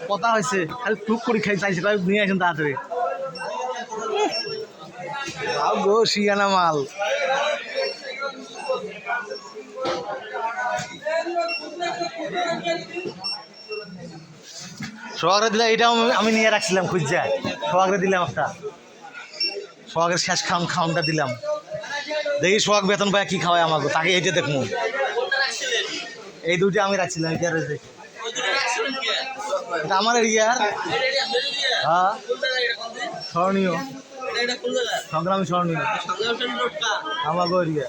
কথা হয়েছে খালি টুক করে খাই চাইছে নিয়ে আসেন তাড়াতাড়ি গো শিয়ানা মাল সোহাগরে দিলাম এটাও আমি নিয়ে রাখছিলাম খুঁজছে সোহাগরে দিলাম একটা সোহাগের শেষ খাওয়ানটা দিলাম দেখি সোহাগ বেতন পায় কি খাওয়ায় আমাকে তাকে এইটা দেখবো এই দুটি আমি রাখছিলাম এটা আমার এরিয়ার হ্যাঁ স্মরণীয় সংগ্রামী স্মরণীয় আমাকে এরিয়া